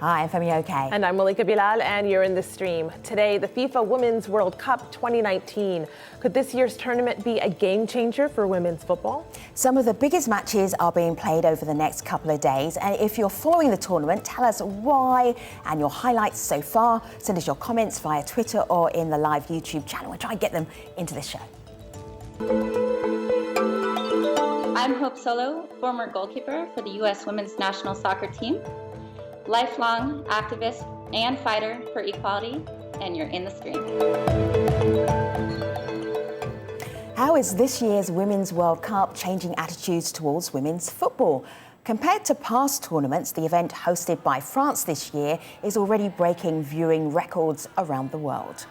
Hi, I'm Femi OK. And I'm Malika Bilal, and you're in the stream. Today, the FIFA Women's World Cup 2019. Could this year's tournament be a game changer for women's football? Some of the biggest matches are being played over the next couple of days. And if you're following the tournament, tell us why and your highlights so far. Send us your comments via Twitter or in the live YouTube channel. We'll try and get them into the show. I'm Hope Solo, former goalkeeper for the U.S. Women's National Soccer Team, lifelong activist and fighter for equality, and you're in the stream. How is this year's Women's World Cup changing attitudes towards women's football? Compared to past tournaments, the event hosted by France this year is already breaking viewing records around the world.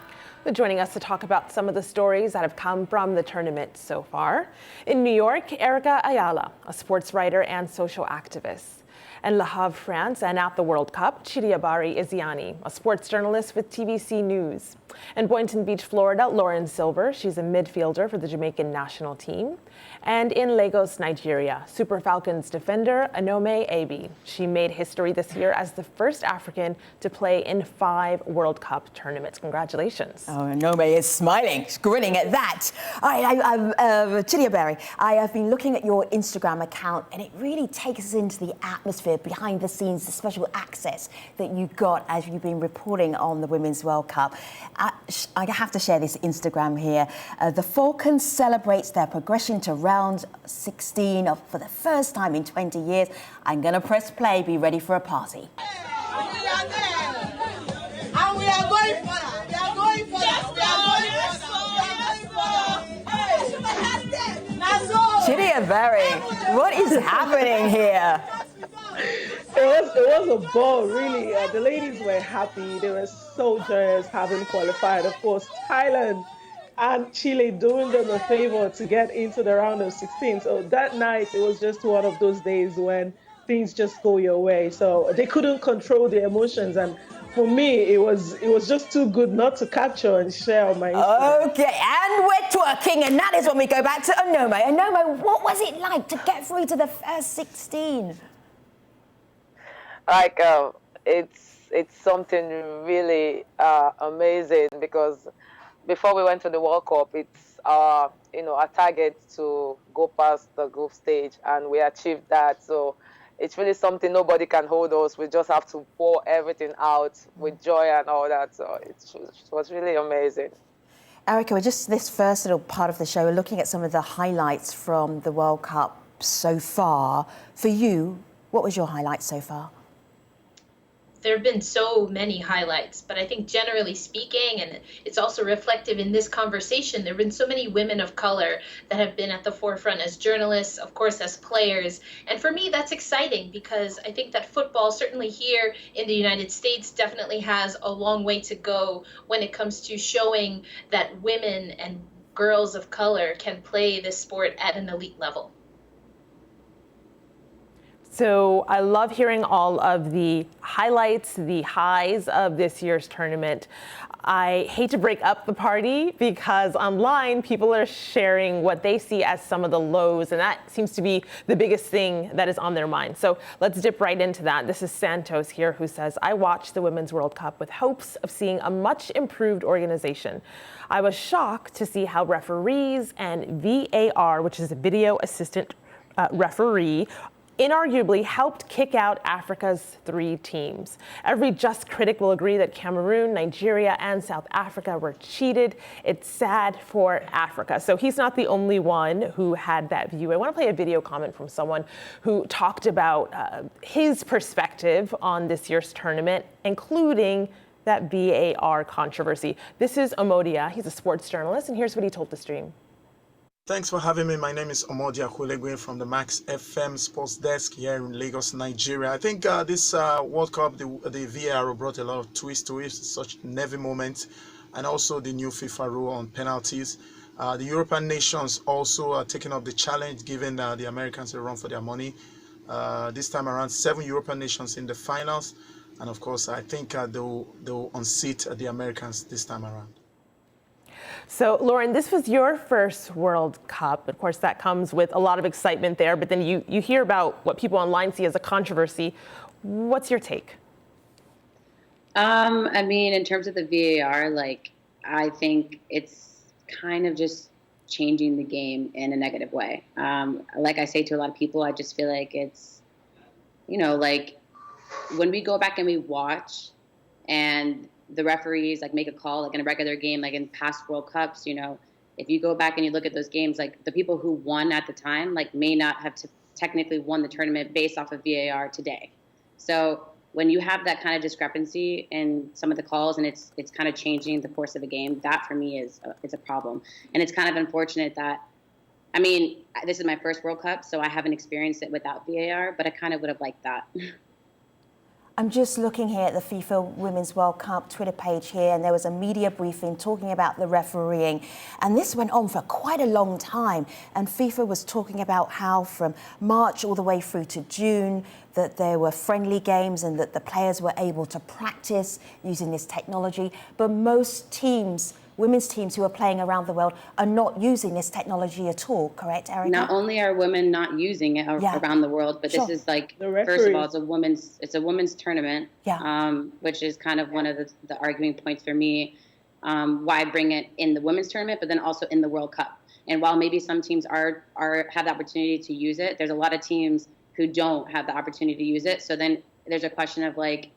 Joining us to talk about some of the stories that have come from the tournament so far. In New York, Erica Ayala, a sports writer and social activist. In Le Havre, France, and at the World Cup, Chidiyabari Iziani, a sports journalist with TVC News. In Boynton Beach, Florida, Lauren Silver, she's a midfielder for the Jamaican national team. And in Lagos, Nigeria, Super Falcons defender ONOME Abi. She made history this year as the first African to play in 5 World Cup tournaments. Congratulations. Oh, ONOME is smiling, she's grinning at that. Chidiyabari, I have been looking at your Instagram account, and it really takes us into the atmosphere behind the scenes, the special access that you got as you've been reporting on the Women's World Cup. I have to share this Instagram here. The Falcons celebrates their progression to round 16 for the first time in 20 years. I'm going to press play. Be ready for a party. We are there. And we are going for that. We are going for that. We are going for that. Chidiyabari, what is happening here? It was a ball, really. The ladies were happy. They were so joyous having qualified. Of course, Thailand and Chile doing them a favor to get into the round of 16. So that night, it was just one of those days when things just go your way. So they couldn't control the emotions. And for me, it was just too good not to capture and share on my Instagram. Okay, and we're twerking, and that is when we go back to ONOME. ONOME, what was it like to get through to the first 16? Like, it's something really amazing, because before we went to the World Cup, it's our target to go past the group stage, and we achieved that. So it's really something nobody can hold us. We just have to pour everything out with joy and all that. So it was really amazing. Erica, we're just this first little part of the show, we're looking at some of the highlights from the World Cup so far. For you, what was your highlight so far? There have been so many highlights, but I think generally speaking, and it's also reflective in this conversation, there have been so many women of color that have been at the forefront as journalists, of course, as players. And for me, that's exciting, because I think that football, certainly here in the United States, definitely has a long way to go when it comes to showing that women and girls of color can play this sport at an elite level. So I love hearing all of the highlights, the highs of this year's tournament. I hate to break up the party, because online people are sharing what they see as some of the lows, and that seems to be the biggest thing that is on their mind. So let's dip right into that. This is Santos here, who says, I watched the Women's World Cup with hopes of seeing a much improved organization. I was shocked to see how referees and VAR, which is a video assistant referee, inarguably helped kick out Africa's 3 teams. Every just critic will agree that Cameroon, Nigeria, and South Africa were cheated. It's sad for Africa. So he's not the only one who had that view. I want to play a video comment from someone who talked about his perspective on this year's tournament, including that VAR controversy. This is Omodia. He's a sports journalist, and here's what he told the stream. Thanks for having me. My name is Omodia Hulegwe from the Max FM Sports Desk here in Lagos, Nigeria. I think this World Cup, the VAR brought a lot of twists to it, such nervy moments, and also the new FIFA rule on penalties. The European nations also are taking up the challenge, giving the Americans a run for their money. This time around, 7 European nations in the finals. And of course, I think they'll unseat the Americans this time around. So, Lauren, this was your first World Cup. Of course, that comes with a lot of excitement there, but then you hear about what people online see as a controversy. What's your take? I mean, in terms of the VAR, like, I think it's kind of just changing the game in a negative way. Like I say to a lot of people, I just feel like it's, like when we go back and we watch and the referees like make a call, like in a regular game, like in past World Cups, if you go back and you look at those games, like the people who won at the time, like may not have technically won the tournament based off of VAR today. So when you have that kind of discrepancy in some of the calls and it's kind of changing the course of the game, that for me is a problem. And it's kind of unfortunate that, I mean, this is my first World Cup, so I haven't experienced it without VAR, but I kind of would have liked that. I'm just looking here at the FIFA Women's World Cup Twitter page here, and there was a media briefing talking about the refereeing, and this went on for quite a long time. And FIFA was talking about how from March all the way through to June that there were friendly games and that the players were able to practice using this technology. But most teams, women's teams who are playing around the world, are not using this technology at all, correct, Erica? Not only are women not using it around the world, but this is like, first of all, it's a women's tournament, which is kind of one of the arguing points for me, why bring it in the women's tournament, but then also in the World Cup. And while maybe some teams have the opportunity to use it, there's a lot of teams who don't have the opportunity to use it. So then there's a question of like,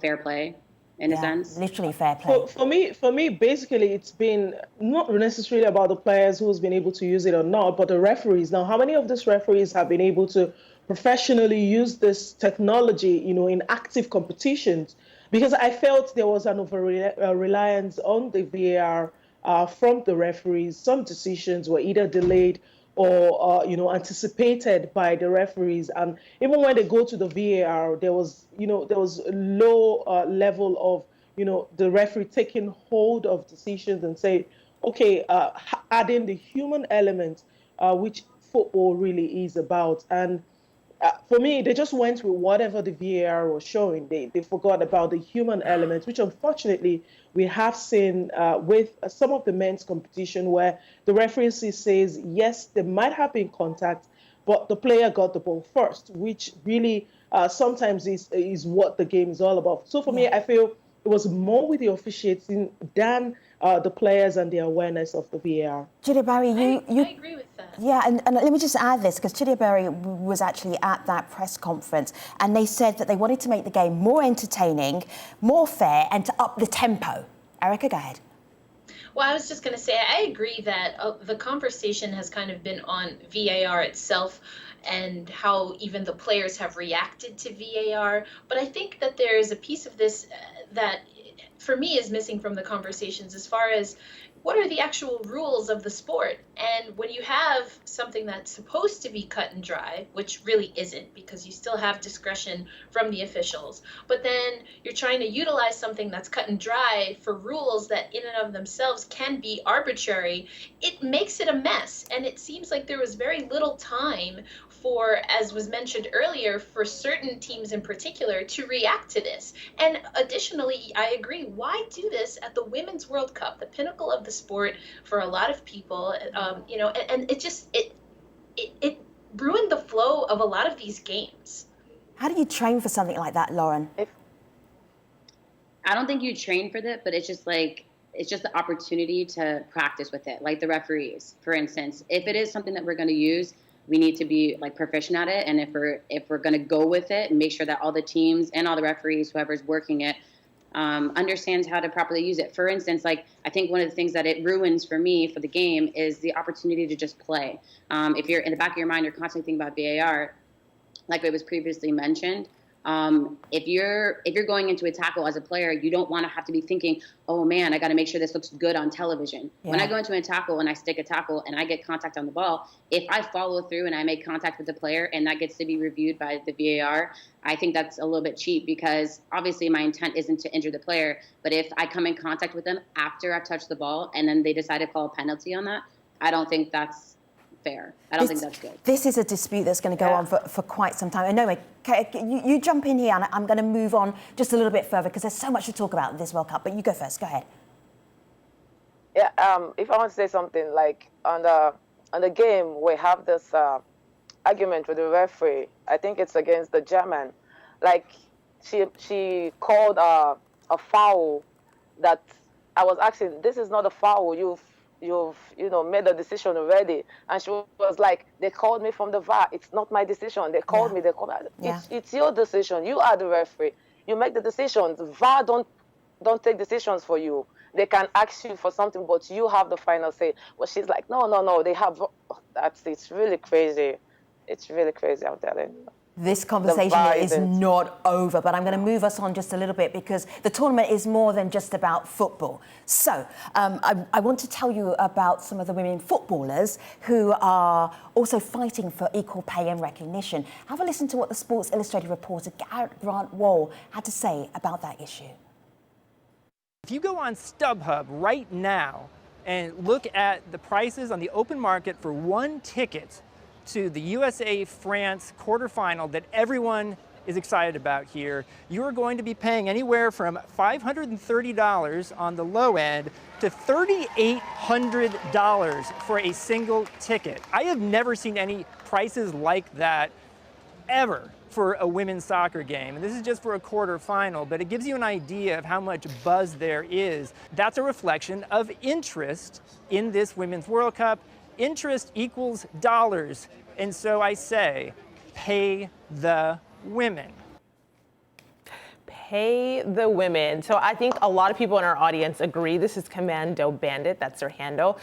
fair play. In a sense, literally fair play. For me, basically, it's been not necessarily about the players who's been able to use it or not, but the referees. Now, how many of these referees have been able to professionally use this technology, in active competitions? Because I felt there was an over-reliance on the VAR from the referees. Some decisions were either delayed or anticipated by the referees, and even when they go to the VAR, there was a low level of the referee taking hold of decisions and say, okay, adding the human element, which football really is about. And for me, they just went with whatever the VAR was showing. They forgot about the human element, which unfortunately we have seen with some of the men's competition where the referee says, yes, there might have been contact, but the player got the ball first, which really sometimes is what the game is all about. So for me, I feel it was more with the officiating than the players and the awareness of the VAR. Julia Barry, I agree with that. Yeah, and let me just add this, because Julia Barry was actually at that press conference, and they said that they wanted to make the game more entertaining, more fair, and to up the tempo. Erica, go ahead. Well, I was just going to say, I agree that the conversation has kind of been on VAR itself and how even the players have reacted to VAR. But I think that there is a piece of this that, for me, is missing from the conversations as far as what are the actual rules of the sport? And when you have something that's supposed to be cut and dry, which really isn't, because you still have discretion from the officials, but then you're trying to utilize something that's cut and dry for rules that in and of themselves can be arbitrary, it makes it a mess. And it seems like there was very little time for, as was mentioned earlier, for certain teams in particular to react to this. And additionally, I agree, why do this at the Women's World Cup, the pinnacle of the sport for a lot of people, and it ruined the flow of a lot of these games. How do you train for something like that, Lauren? I don't think you train for that, but it's just the opportunity to practice with it. Like the referees, for instance, if it is something that we're going to use, we need to be like proficient at it. And if we're going to go with it and make sure that all the teams and all the referees, whoever's working it, understands how to properly use it. For instance, like I think one of the things that it ruins for me for the game is the opportunity to just play. If you're in the back of your mind, you're constantly thinking about VAR, like it was previously mentioned. If you're going into a tackle as a player, you don't want to have to be thinking, oh man, I got to make sure this looks good on television. Yeah. When I go into a tackle and I stick a tackle and I get contact on the ball, if I follow through and I make contact with the player and that gets to be reviewed by the VAR, I think that's a little bit cheap, because obviously my intent isn't to injure the player. But if I come in contact with them after I've touched the ball and then they decide to call a penalty on that, I don't think that's fair. I don't think that's good. This is a dispute that's going to go on for quite some time. And no, you jump in here, and I'm going to move on just a little bit further because there's so much to talk about in this World Cup. But you go first. Go ahead. Yeah. If I want to say something, like on the game, we have this argument with the referee. I think it's against the German. Like she called a foul that I was asking, this is not a foul. You've made a decision already. And she was like, they called me from the VAR. It's not my decision. They called me. They called me. It's your decision. You are the referee. You make the decisions. VAR don't take decisions for you. They can ask you for something, but you have the final say. Well, she's like, no. They have. It's really crazy. It's really crazy, I'm telling you. This conversation is not over, but I'm going to move us on just a little bit because the tournament is more than just about football. So I want to tell you about some of the women footballers who are also fighting for equal pay and recognition. Have a listen to what the Sports Illustrated reporter Garrett Grant-Wall had to say about that issue. If you go on StubHub right now and look at the prices on the open market for one ticket to the USA-France quarterfinal that everyone is excited about here, you are going to be paying anywhere from $530 on the low end to $3,800 for a single ticket. I have never seen any prices like that ever for a women's soccer game. And this is just for a quarterfinal, but it gives you an idea of how much buzz there is. That's a reflection of interest in this Women's World Cup. Interest equals dollars. And so I say, pay the women. Pay the women. So I think a lot of people in our audience agree. This is Commando Bandit, that's their handle.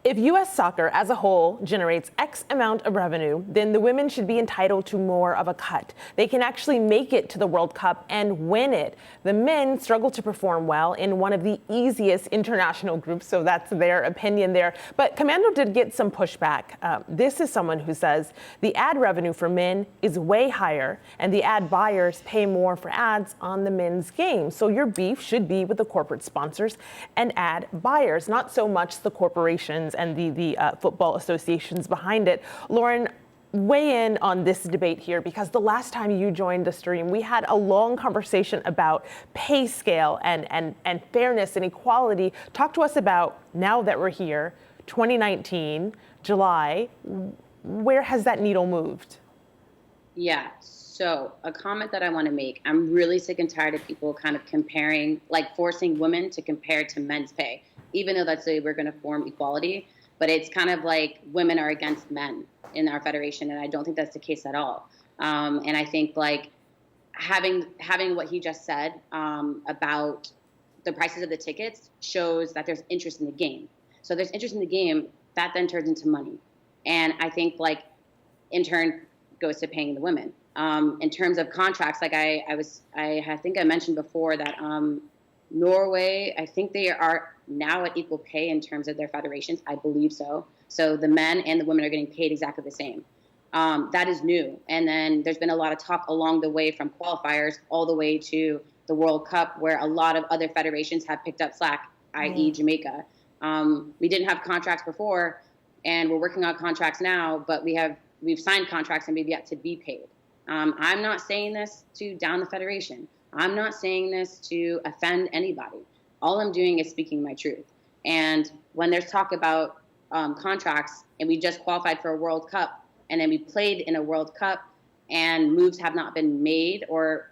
If U.S. soccer as a whole generates X amount of revenue, then the women should be entitled to more of a cut. They can actually make it to the World Cup and win it. The men struggle to perform well in one of the easiest international groups, so that's their opinion there. But Commando did get some pushback. This is someone who says the ad revenue for men is way higher, and the ad buyers pay more for ads on the men's game. So your beef should be with the corporate sponsors and ad buyers, not so much the corporations and the football associations behind it. Lauren, weigh in on this debate here, because the last time you joined the stream, we had a long conversation about pay scale and fairness and equality. Talk to us about, now that we're here, 2019, July, where has that needle moved? Yeah, so a comment that I want to make, I'm really sick and tired of people kind of comparing, like forcing women to compare to men's pay, even though that's we're going to form equality. But it's kind of like women are against men in our federation, and I don't think that's the case at all. And I think like having what he just said about the prices of the tickets shows that there's interest in the game. So there's interest in the game, that then turns into money. And I think like in turn goes to paying the women. In terms of contracts, like I think I mentioned before that Norway, I think they are now at equal pay in terms of their federations. I believe so. So the men and the women are getting paid exactly the same. That is new. And then there's been a lot of talk along the way from qualifiers all the way to the World Cup, where a lot of other federations have picked up slack, i.e. Jamaica. We didn't have contracts before, and we're working on contracts now, but we've signed contracts and we've yet to be paid. I'm not saying this to down the federation. I'm not saying this to offend anybody. All I'm doing is speaking my truth. And when there's talk about contracts, and we just qualified for a World Cup, and then we played in a World Cup, and moves have not been made, or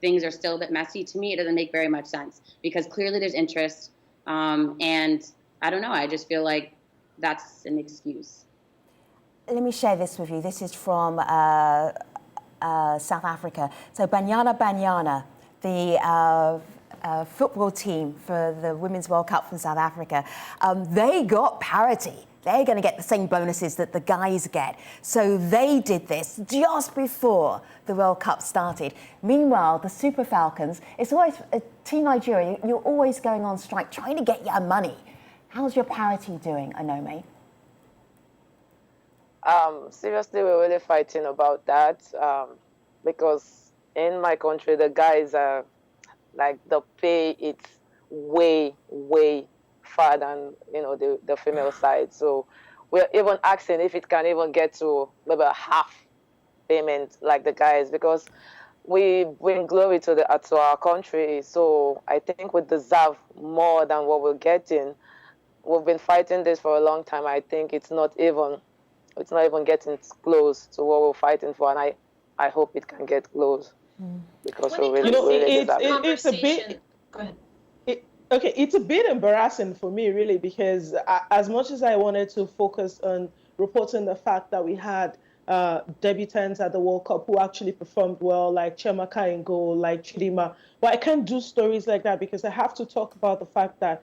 things are still a bit messy, to me, it doesn't make very much sense. Because clearly there's interest, and I don't know, I just feel like that's an excuse. Let me share this with you. This is from South Africa. So Banyana, the football team for the Women's World Cup from South Africa, they got parity. They're going to get the same bonuses that the guys get. So they did this just before the World Cup started. Meanwhile, the Super Falcons, it's always, Team Nigeria, you're always going on strike, trying to get your money. How's your parity doing, ONOME? Seriously, we're really fighting about that because in my country, the guys are like the pay, it's way, way far than, the female side. So we're even asking if it can even get to maybe a half payment like the guys, because we bring glory to our country. So I think we deserve more than what we're getting. We've been fighting this for a long time. I think it's not even getting close to what we're fighting for, and I hope it can get close. Because When we it really, comes to really this it's a bit. conversation, go ahead. Okay, it's a bit embarrassing for me, really, because as much as I wanted to focus on reporting the fact that we had debutants at the World Cup who actually performed well, like Jamaica in goal, like Chidima, but I can't do stories like that because I have to talk about the fact that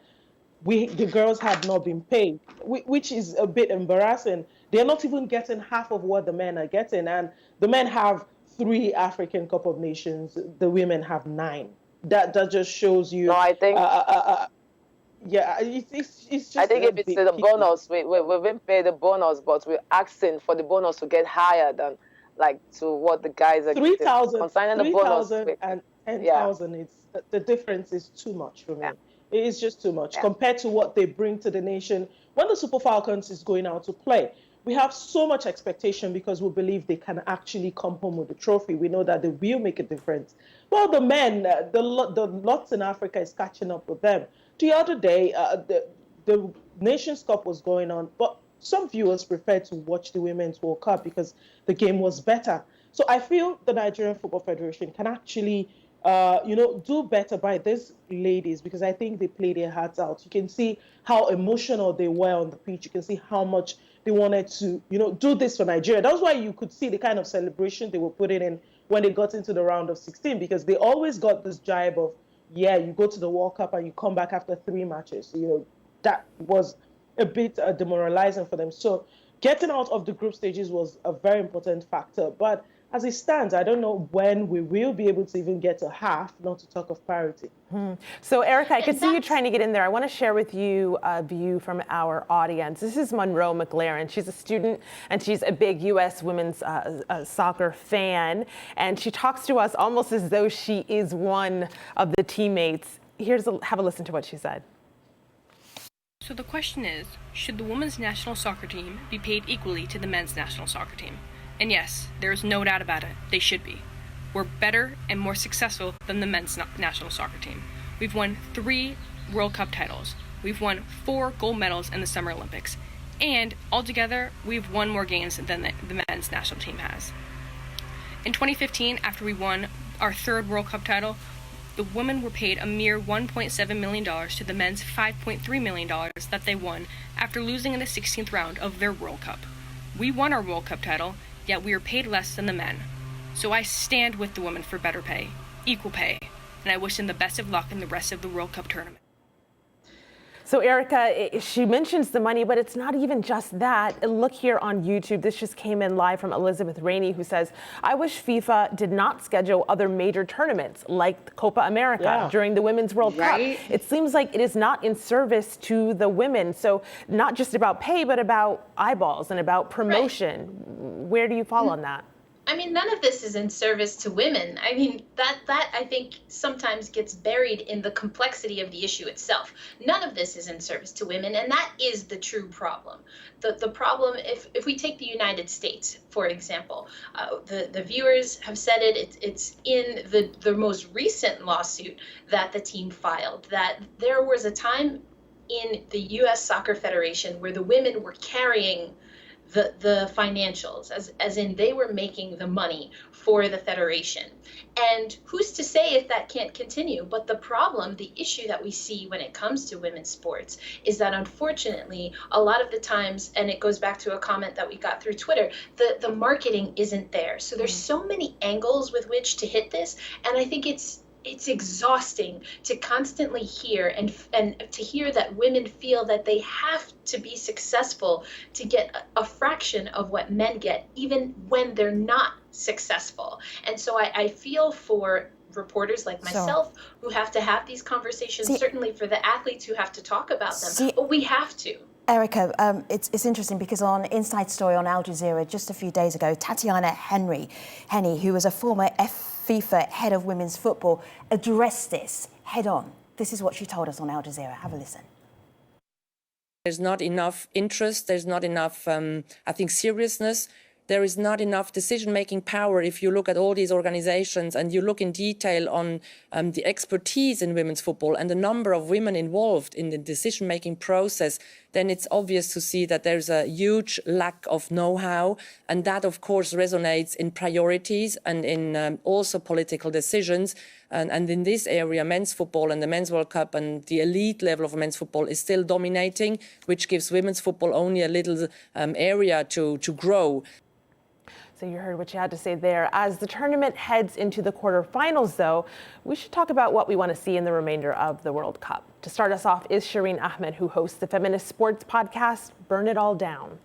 the girls have not been paid, which is a bit embarrassing. They're not even getting half of what the men are getting, and the men have 3 African Cup of Nations, the women have 9. That just shows you. No, I think. Yeah, it's just. I think if it's the bonus, we've been paid the bonus, but we're asking for the bonus to get higher than like to what the guys are 3,000, consigning the bonus and 10,000. It's the difference is too much for me. It is just too much compared to what they bring to the nation when the Super Falcons is going out to play. We have so much expectation because we believe they can actually come home with the trophy. We know that they will make a difference. Well, the men, the lots in Africa is catching up with them. The other day, the Nations Cup was going on, but some viewers preferred to watch the Women's World Cup because the game was better. So I feel the Nigerian Football Federation can actually, do better by these ladies because I think they play their hearts out. You can see how emotional they were on the pitch. You can see how much they wanted to, do this for Nigeria. That's why you could see the kind of celebration they were putting in when they got into the round of 16 because they always got this jibe of, you go to the World Cup and you come back after 3 matches. That was a bit demoralizing for them. So getting out of the group stages was a very important factor. But as it stands, I don't know when we will be able to even get to half, not to talk of parity. So, Erica, I could see you trying to get in there. I want to share with you a view from our audience. This is Monroe McLaren. She's a student, and she's a big U.S. women's soccer fan. And she talks to us almost as though she is one of the teammates. Have a listen to what she said. So the question is, should the women's national soccer team be paid equally to the men's national soccer team? And yes, there is no doubt about it, they should be. We're better and more successful than the men's national soccer team. We've won 3 World Cup titles. We've won 4 gold medals in the Summer Olympics. And altogether, we've won more games than the men's national team has. In 2015, after we won our 3rd World Cup title, the women were paid a mere $1.7 million to the men's $5.3 million that they won after losing in the 16th round of their World Cup. We won our World Cup title, yet we are paid less than the men. So I stand with the women for better pay, equal pay, and I wish them the best of luck in the rest of the World Cup tournament. So, Erica, she mentions the money, but it's not even just that. Look here on YouTube. This just came in live from Elizabeth Rainey, who says, I wish FIFA did not schedule other major tournaments like Copa America during the Women's World Cup. It seems like it is not in service to the women. So not just about pay, but about eyeballs and about promotion. Where do you fall on that? I mean, none of this is in service to women. I mean, that I think sometimes gets buried in the complexity of the issue itself. None of this is in service to women, and that is the true problem. The problem, if we take the United States, for example, the viewers have said it's in the most recent lawsuit that the team filed, that there was a time in the U.S. Soccer Federation where the women were carrying the financials, as in they were making the money for the federation. And who's to say if that can't continue? But the problem, the issue that we see when it comes to women's sports is that unfortunately, a lot of the times, and it goes back to a comment that we got through Twitter, the marketing isn't there. So there's so many angles with which to hit this, and I think it's exhausting to constantly hear and to hear that women feel that they have to be successful to get a fraction of what men get, even when they're not successful. And so I feel for reporters like myself who have to have these conversations, certainly for the athletes who have to talk about them, but we have to. Erica, it's interesting because on Inside Story on Al Jazeera just a few days ago, Tatiana Henry, who was a former FIFA head of women's football, addressed this head on. This is what she told us on Al Jazeera. Have a listen. There's not enough interest. There's not enough, I think, seriousness. There is not enough decision-making power if you look at all these organizations and you look in detail on the expertise in women's football and the number of women involved in the decision-making process. then it's obvious to see that there's a huge lack of know-how, and that, of course, resonates in priorities and in also political decisions. And in this area, men's football and the Men's World Cup and the elite level of men's football is still dominating, which gives women's football only a little area to grow. So you heard what you had to say there. As the tournament heads into the quarterfinals, though, we should talk about what we want to see in the remainder of the World Cup. To start us off is Shireen Ahmed, who hosts the feminist sports podcast, Burn It All Down.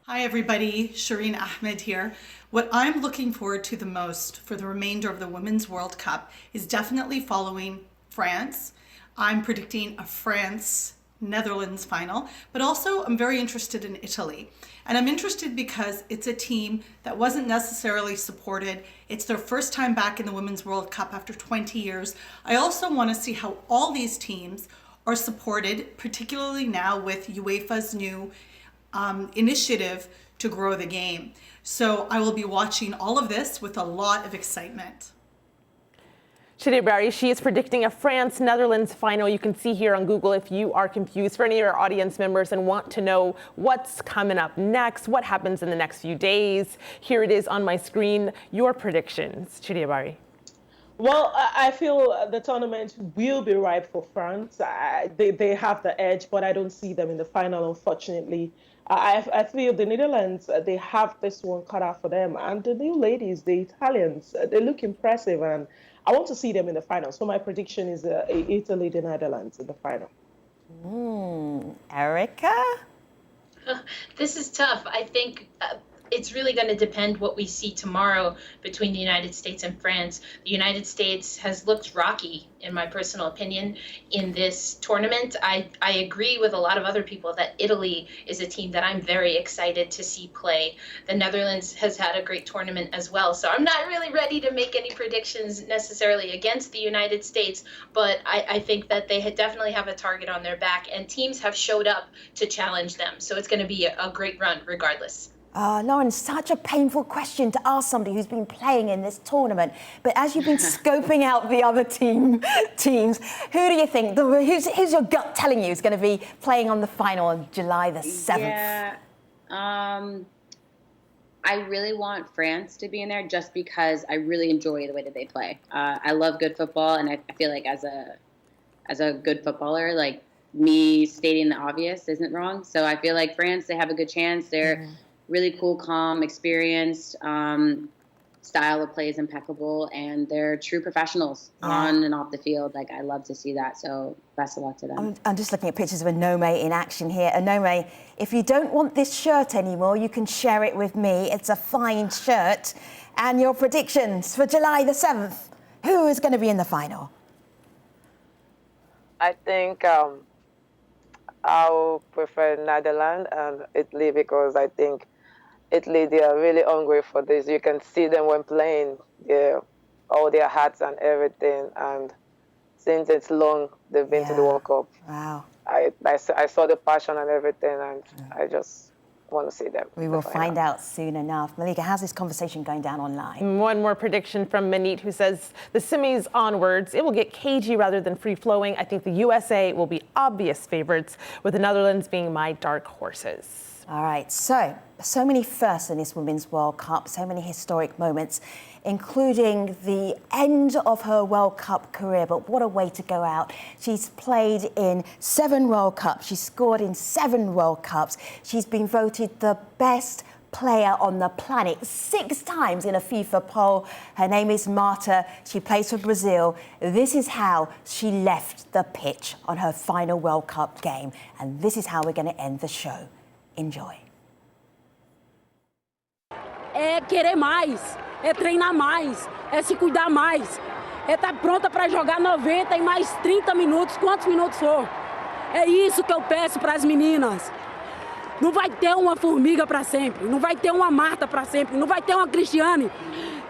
Hi, everybody. Shireen Ahmed here. What I'm looking forward to the most for the remainder of the Women's World Cup is definitely following France. I'm predicting a France-Netherlands final, but also I'm very interested in Italy. And I'm interested because it's a team that wasn't necessarily supported. It's their first time back in the Women's World Cup after 20 years. I also want to see how all these teams are supported, particularly now with UEFA's new initiative to grow the game. So I will be watching all of this with a lot of excitement. Shireen Barry, she is predicting a France-Netherlands final. You can see here on Google if you are confused. For any of our audience members and want to know what's coming up next, what happens in the next few days, here it is on my screen. Your predictions, Shireen Barry. Well, I feel the tournament will be ripe for France. They have the edge, but I don't see them in the final, unfortunately. I feel the Netherlands, they have this one cut out for them. And the new ladies, the Italians, they look impressive. And I want to see them in the final. So my prediction is Italy, the Netherlands in the final. Erica? This is tough. I think it's really going to depend what we see tomorrow between the United States and France. The United States has looked rocky, in my personal opinion, in this tournament. I agree with a lot of other people that Italy is a team that I'm very excited to see play. The Netherlands has had a great tournament as well. So I'm not really ready to make any predictions necessarily against the United States, but I think that they definitely have a target on their back, and teams have showed up to challenge them. So it's going to be a great run regardless. Lauren, such a painful question to ask somebody who's been playing in this tournament. But as you've been scoping out the other teams, who do you think, who's your gut telling you is going to be playing on the final on July the 7th? Yeah, I really want France to be in there just because I really enjoy the way that they play. I love good football, and I feel like as a good footballer, like me stating the obvious isn't wrong. So I feel like France, they have a good chance. They're really cool, calm, experienced, style of play is impeccable, and they're true professionals on and off the field. Like, I love to see that, so best of luck to them. I'm just looking at pictures of ONOME in action here. ONOME, if you don't want this shirt anymore, you can share it with me. It's a fine shirt. And your predictions for July the 7th, who is going to be in the final? I think I'll prefer Netherlands and Italy because I think Italy, they are really hungry for this. You can see them when playing, all their hats and everything. And since it's long, they've been to the World Cup. Wow. I saw the passion and everything, and I just want to see them. We will find out soon enough. Malika, how's this conversation going down online? One more prediction from Manit, who says the semis onwards, it will get cagey rather than free-flowing. I think the USA will be obvious favorites, with the Netherlands being my dark horses. All right, so many firsts in this Women's World Cup, so many historic moments, including the end of her World Cup career. But what a way to go out. She's played in 7 World Cups. She's scored in 7 World Cups. She's been voted the best player on the planet 6 times in a FIFA poll. Her name is Marta. She plays for Brazil. This is how she left the pitch on her final World Cup game. And this is how we're going to end the show. Enjoy. É querer mais, é treinar mais, é se cuidar mais, é estar pronta para jogar 90 e mais 30 minutos, quantos minutos for. É isso que eu peço para as meninas. Não vai ter uma formiga para sempre, não vai ter uma Marta para sempre, não vai ter uma Cristiane.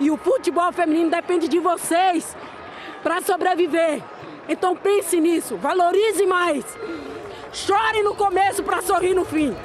E o futebol feminino depende de vocês para sobreviver. Então pense nisso, valorize mais. Chore no começo para sorrir no fim.